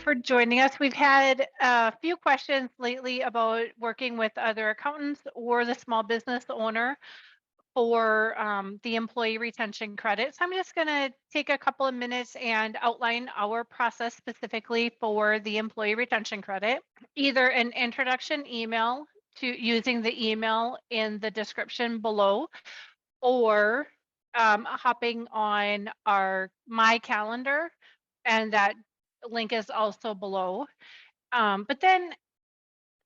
for joining us. We've had a few questions lately about working with other accountants or the small business owner for the employee retention credit. So I'm just going to take a couple of minutes and outline our process specifically for the employee retention credit. Either an introduction email to using the email in the description below, or hopping on my calendar, and that link is also below. But then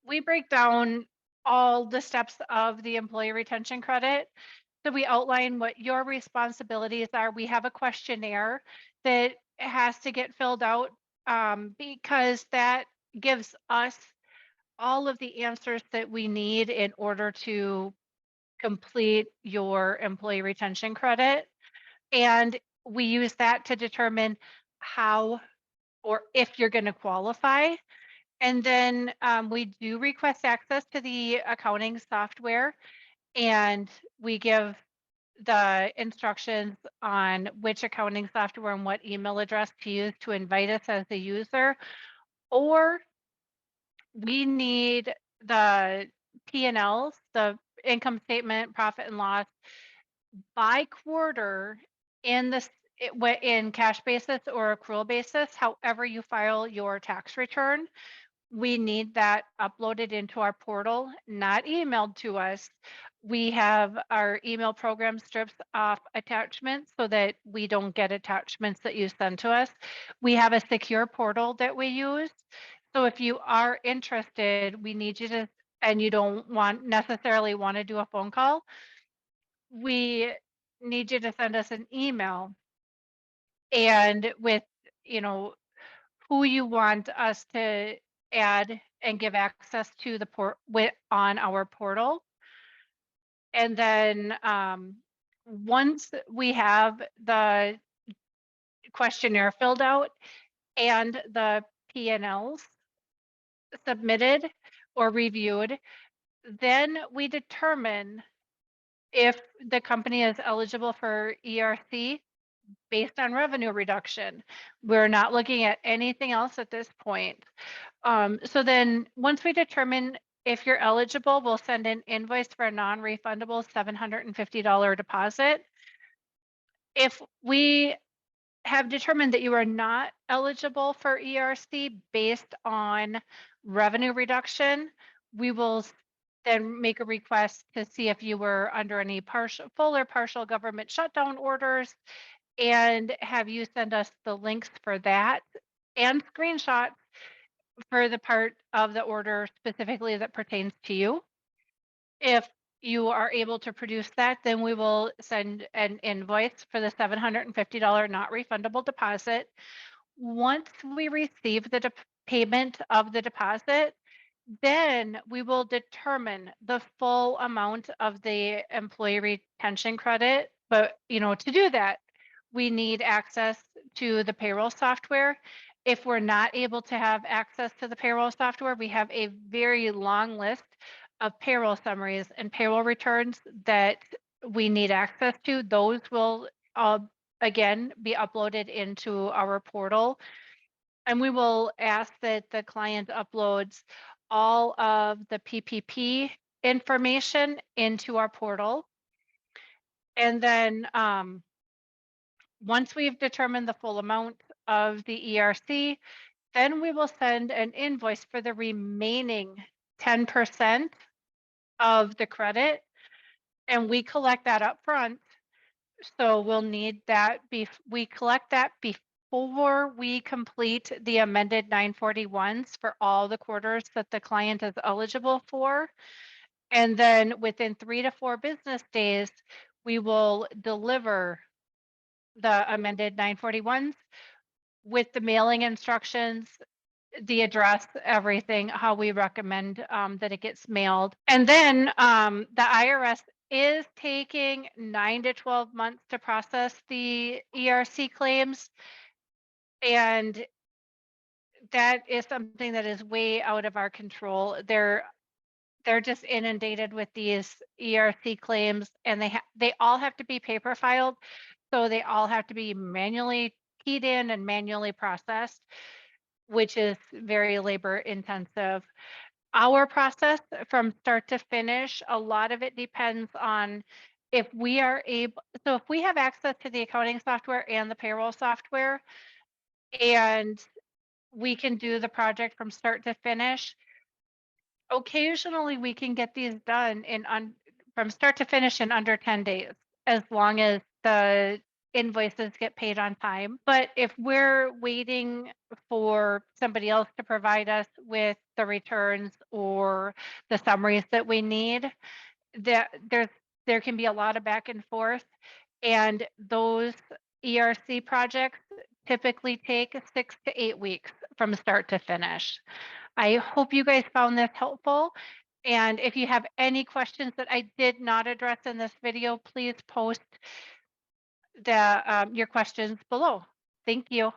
we break down all the steps of the employee retention credit. So we outline what your responsibilities are. We have a questionnaire that has to get filled out, because that gives us all of the answers that we need in order to complete your employee retention credit. And we use that to determine how or if you're going to qualify. And then we do request access to the accounting software, and we give the instructions on which accounting software and what email address to use to invite us as a user. Or we need the P&Ls, the income statement, profit and loss, by quarter in in cash basis or accrual basis, however you file your tax return. We need that uploaded into our portal, not emailed to us. We have our email program strips off attachments so that we don't get attachments that you send to us. We have a secure portal that we use. So if you are interested, we need you to, and you don't necessarily want to do a phone call, we need you to send us an email, and with, you know, who you want us to add and give access to the on our portal. And then once we have the questionnaire filled out and the P&Ls submitted or reviewed, then we determine if the company is eligible for ERC based on revenue reduction. We're not looking at anything else at this point. So then once we determine if you're eligible, we'll send an invoice for a non-refundable $750 deposit. If we have determined that you are not eligible for ERC based on revenue reduction, we will then make a request to see if you were under any full or partial government shutdown orders, and have you send us the links for that and screenshots for the part of the order specifically that pertains to you. If you are able to produce that, then we will send an invoice for the $750 not refundable deposit. Once we receive the payment of the deposit, then we will determine the full amount of the employee retention credit. But, to do that, we need access to the payroll software. If we're not able to have access to the payroll software, we have a very long list of payroll summaries and payroll returns that we need access to. Those will again be uploaded into our portal, and we will ask that the client uploads all of the PPP information into our portal. And then once we've determined the full amount of the ERC, then we will send an invoice for the remaining 10% of the credit, and we collect that up front. So we'll need that, we collect that before we complete the amended 941s for all the quarters that the client is eligible for. And then within 3 to 4 business days, we will deliver the amended 941s with the mailing instructions, the address, everything, how we recommend that it gets mailed. And then the IRS is taking 9 to 12 months to process the ERC claims. And that is something that is way out of our control. They're just inundated with these ERC claims, and they all have to be paper filed. So they all have to be manually keyed in and manually processed. which is very labor intensive. Our process from start to finish, a lot of it depends on if we are able, so if we have access to the accounting software and the payroll software, and we can do the project from start to finish, occasionally we can get these done from start to finish in under 10 days, as long as the invoices get paid on time. But if we're waiting for somebody else to provide us with the returns or the summaries that we need, that there can be a lot of back and forth. And those ERC projects typically take 6 to 8 weeks from start to finish. I hope you guys found this helpful. And if you have any questions that I did not address in this video, please post your questions below. Thank you.